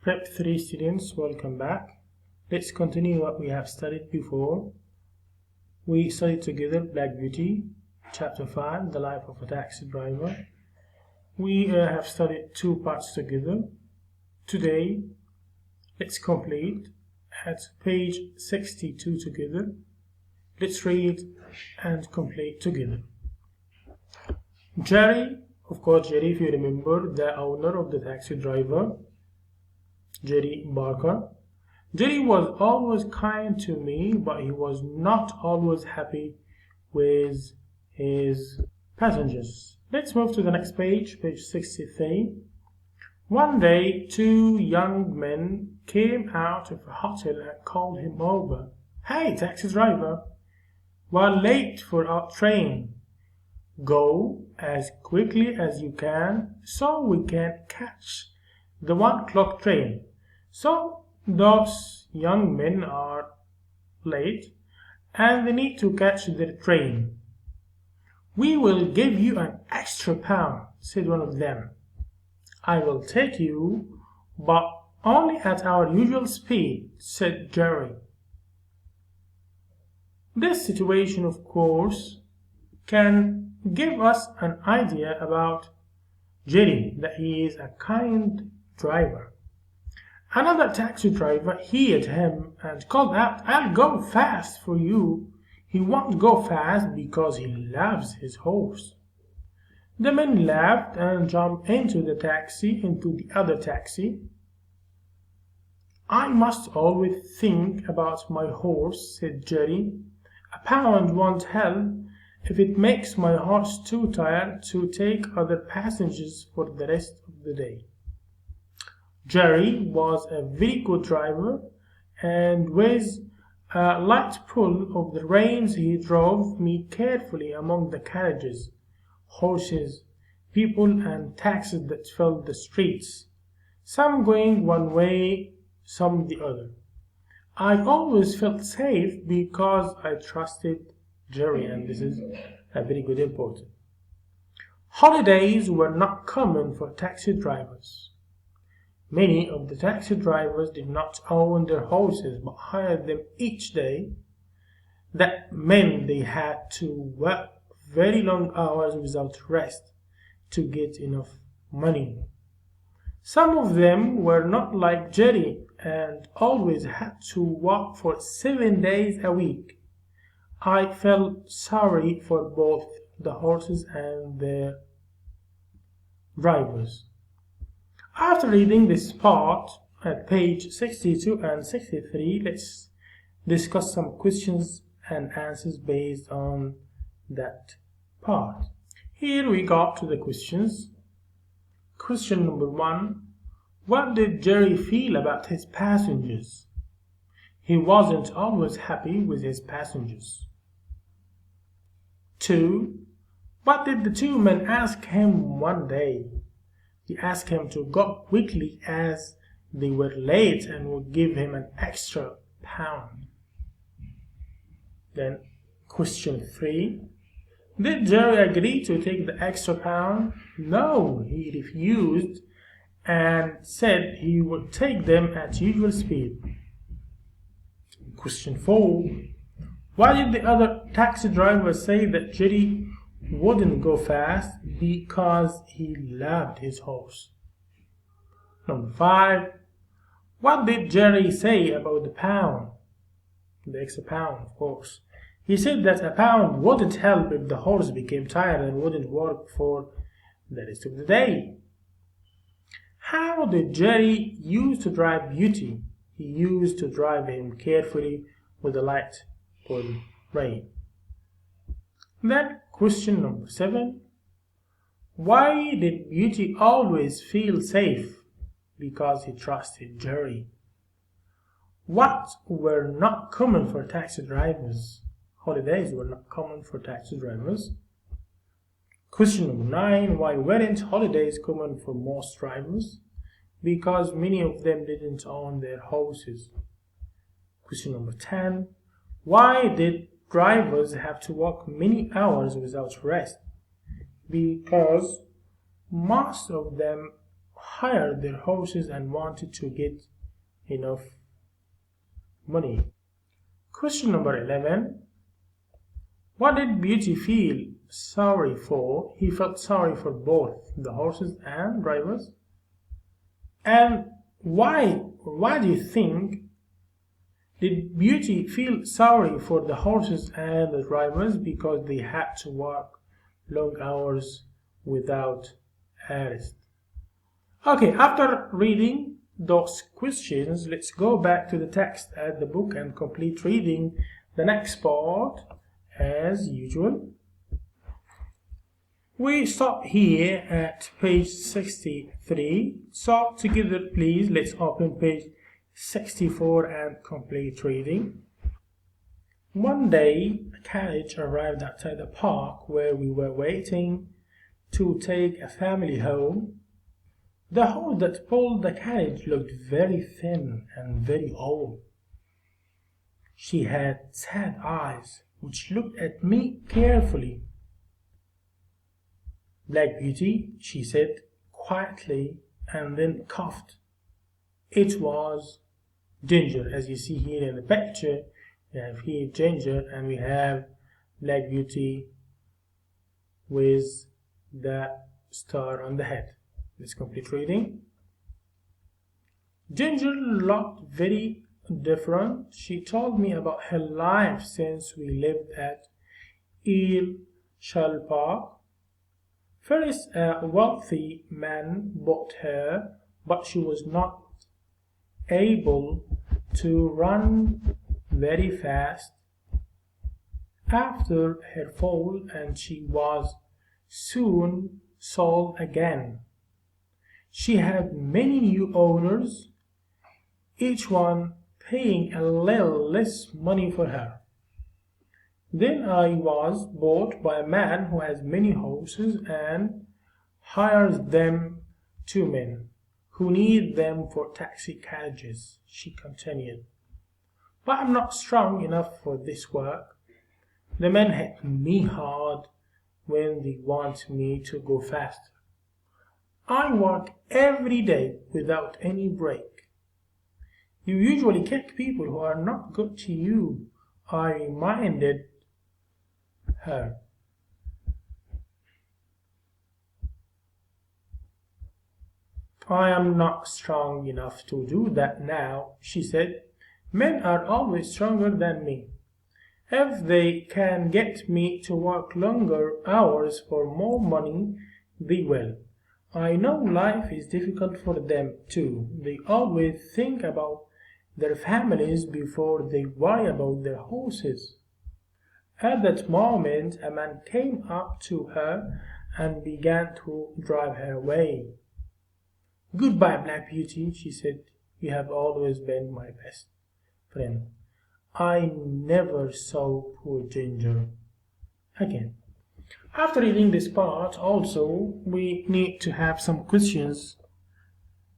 Prep 3 students, welcome back. Let's continue what we have studied before. We studied together Black Beauty, Chapter 5, The Life of a Taxi Driver. We have studied two parts together. Today, let's complete at page 62 together. Let's read and complete together. Jerry, of course, Jerry, if you remember, the owner of the taxi driver, Jerry Barker. Jerry was always kind to me, but he was not always happy with his passengers. Let's move to the next page, page 63. One day, two young men came out of a hotel and called him over. "Hey, taxi driver, we're late for our train. Go as quickly as you can so we can catch the 1 o'clock train." So those young men are late and they need to catch their train. "We will give you an extra £1," said one of them. "I will take you, but only at our usual speed," said Jerry. This situation, of course, can give us an idea about Jerry, that he is a kind driver. Another taxi driver heard him and called out, "I'll go fast for you." He won't go fast because he loves his horse. The men laughed and jumped into the other taxi. "I must always think about my horse," said Jerry. "£1 won't help if it makes my horse too tired to take other passengers for the rest of the day." Jerry was a very good driver, and with a light pull of the reins he drove me carefully among the carriages, horses, people and taxis that filled the streets, some going one way, some the other. I always felt safe because I trusted Jerry, and this is a very good important. Holidays were not common for taxi drivers. Many of the taxi drivers did not own their horses but hired them each day. That meant they had to work very long hours without rest to get enough money. Some of them were not like Jerry and always had to work for 7 days a week. I felt sorry for both the horses and their drivers. After reading this part at page 62 and 63, let's discuss some questions and answers based on that part. Here we go to the questions. Question number 1. What did Jerry feel about his passengers? He wasn't always happy with his passengers. 2. What did the two men ask him one day? He asked him to go quickly as they were late and would give him an extra £1. Then question 3. Did Jerry agree to take the extra £1? No, he refused and said he would take them at usual speed. Question 4. Why did the other taxi driver say that Jerry wouldn't go fast? Because he loved his horse. Number 5. What did Jerry say about the £1? The extra £1, of course. He said that £1 wouldn't help if the horse became tired and wouldn't work for the rest of the day. How did Jerry used to drive Beauty? He used to drive him carefully with a light pull rein. Then question number 7. Why did Beauty always feel safe? Because he trusted Jerry. What were not common for taxi drivers? Holidays were not common for taxi drivers. Question number 9. Why weren't holidays common for most drivers? Because many of them didn't own their horses. Question number 10. Why did drivers have to work many hours without rest? Because most of them hired their horses and wanted to get enough money. Question number 11. What did Beauty feel sorry for? He felt sorry for both the horses and drivers. And why do you think did Beauty feel sorry for the horses and the drivers? Because they had to work long hours without rest. Okay, after reading those questions, let's go back to the text at the book and complete reading the next part as usual. We stop here at page 63. So together, please, let's open page 64 and complete reading. One day, a carriage arrived outside the park where we were waiting to take a family home. The horse that pulled the carriage looked very thin and very old. She had sad eyes, which looked at me carefully. "Black Beauty," she said quietly, and then coughed. It was Ginger. As you see here in the picture, we have here Ginger and we have Black Beauty with the star on the head. Let's complete reading. Ginger looked very different. She told me about her life since we lived at Shell Park. First, a wealthy man bought her, but she was not able to run very fast after her fall, and she was soon sold again. She had many new owners, each one paying a little less money for her. Then I was bought by a man who has many horses and hires them to men who need them for taxi carriages, she continued. But I'm not strong enough for this work. The men hit me hard when they want me to go faster. I work every day without any break. You usually kick people who are not good to you, I reminded her. I am not strong enough to do that now, she said. Men are always stronger than me. If they can get me to work longer hours for more money, they will. I know life is difficult for them too. They always think about their families before they worry about their horses. At that moment, a man came up to her and began to drive her away. Goodbye, Black Beauty, she said. You have always been my best friend. I never saw poor Ginger again. After reading this part, also, we need to have some questions.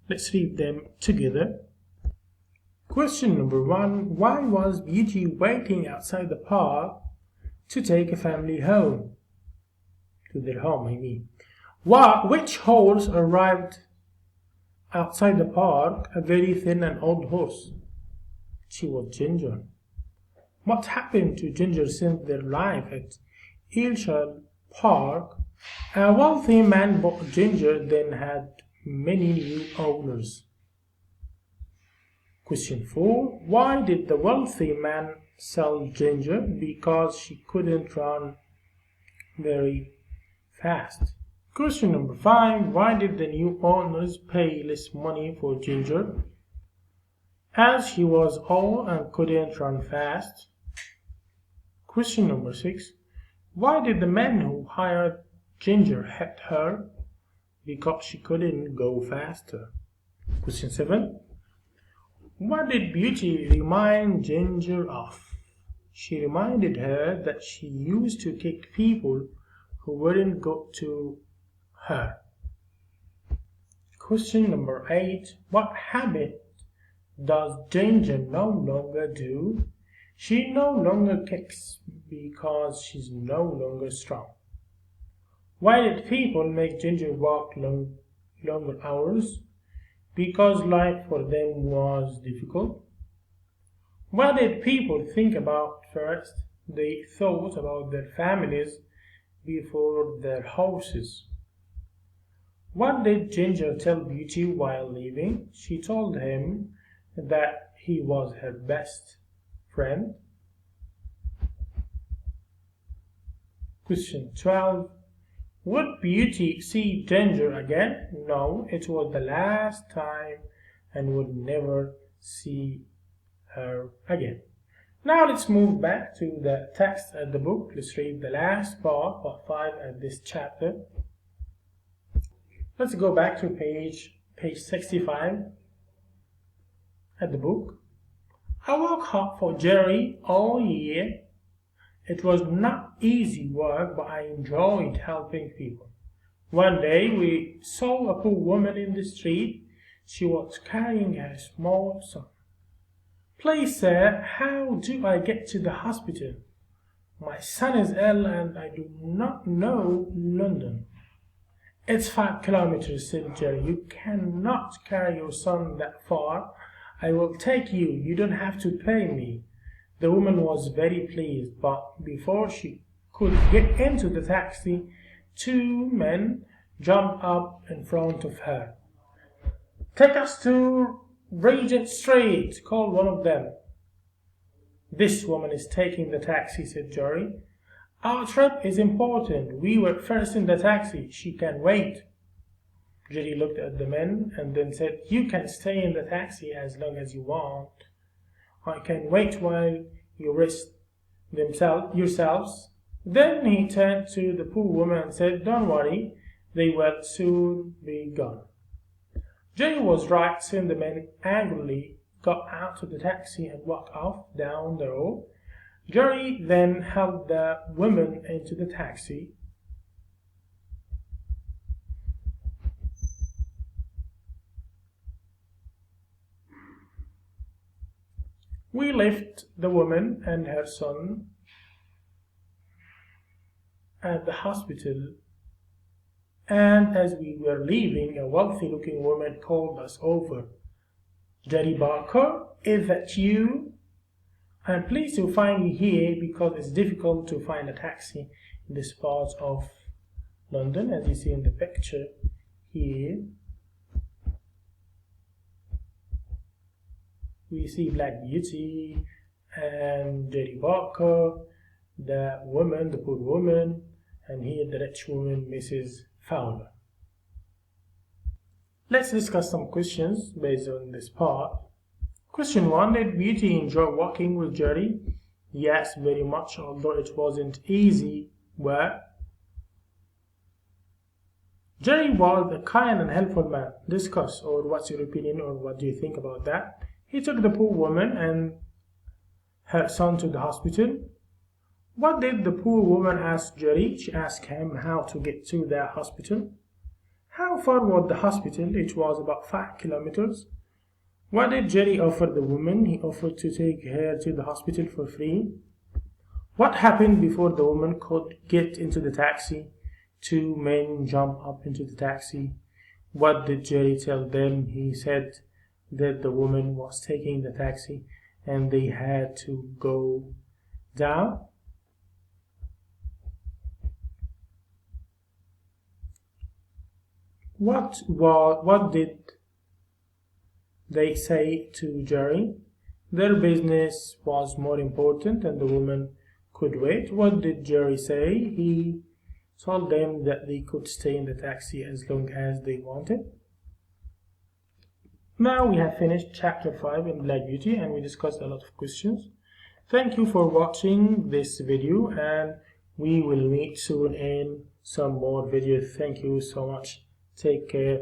Let's read them together. Question number 1. Why was Beauty waiting outside the park to take a family home? To their home, I mean. Which horse arrived outside the park? A very thin and old horse. She was Ginger. What happened to Ginger since their life at Ilshad Park? A wealthy man bought Ginger, then had many new owners. Question 4. Why did the wealthy man sell Ginger? Because she couldn't run very fast. Question number 5. Why did the new owners pay less money for Ginger? As she was old and couldn't run fast. Question number 6. Why did the man who hired Ginger hit her? Because she couldn't go faster. Question 7. What did Beauty remind Ginger of? She reminded her that she used to kick people who wouldn't go to her. Question number 8. What habit does Ginger no longer do? She no longer kicks because she's no longer strong. Why did people make Ginger work longer hours? because life for them was difficult. What did people think about first? They thought about their families before their houses. What did Ginger tell Beauty while leaving? She told him that he was her best friend. Question 12. Would Beauty see Ginger again? No, it was the last time and would never see her again. Now let's move back to the text at the book. Let's read the last part of 5 at this chapter. Let's go back to page 65 at the book. I worked hard for Jerry all year. It was not easy work, but I enjoyed helping people. One day we saw a poor woman in the street. She was carrying a small son. Please, sir, how do I get to the hospital? My son is ill and I do not know London. It's 5 kilometers, said Jerry. You cannot carry your son that far. I will take you. You don't have to pay me. The woman was very pleased, but before she could get into the taxi, 2 men jumped up in front of her. Take us to Regent Street, called one of them. This woman is taking the taxi, said Jerry. Our trip is important. We were first in the taxi. She can wait. Jerry looked at the men and then said, You can stay in the taxi as long as you want. I can wait while you rest yourselves. Then he turned to the poor woman and said, Don't worry, they will soon be gone. Jerry was right. Soon the men angrily got out of the taxi and walked off down the road. Jerry then helped the woman into the taxi. We left the woman and her son at the hospital, and as we were leaving, a wealthy-looking woman called us over. Jerry Barker, is that you? I'm pleased to find you here because it's difficult to find a taxi in this part of London, as you see in the picture here. We see Black Beauty and Jerry Barker, the woman, the poor woman, and here the rich woman, Mrs. Fowler. Let's discuss some questions based on this part. Question 1. Did Beauty enjoy working with Jerry? Yes, very much, although it wasn't easy work. Jerry was a kind and helpful man. Discuss, or what's your opinion, or what do you think about that? He took the poor woman and her son to the hospital. What did the poor woman ask Jerry? She asked him how to get to the hospital. How far was the hospital? It was about 5 kilometers. What did Jerry offer the woman? He offered to take her to the hospital for free. What happened before the woman could get into the taxi? 2 men jumped up into the taxi. What did Jerry tell them? He said that the woman was taking the taxi and they had to go down. What did they say to Jerry? Their business was more important and the woman could wait. What did Jerry say? He told them that they could stay in the taxi as long as they wanted. Now we have finished chapter 5 in Black Beauty and we discussed a lot of questions. Thank you for watching this video and we will meet soon in some more videos. Thank you so much. Take care.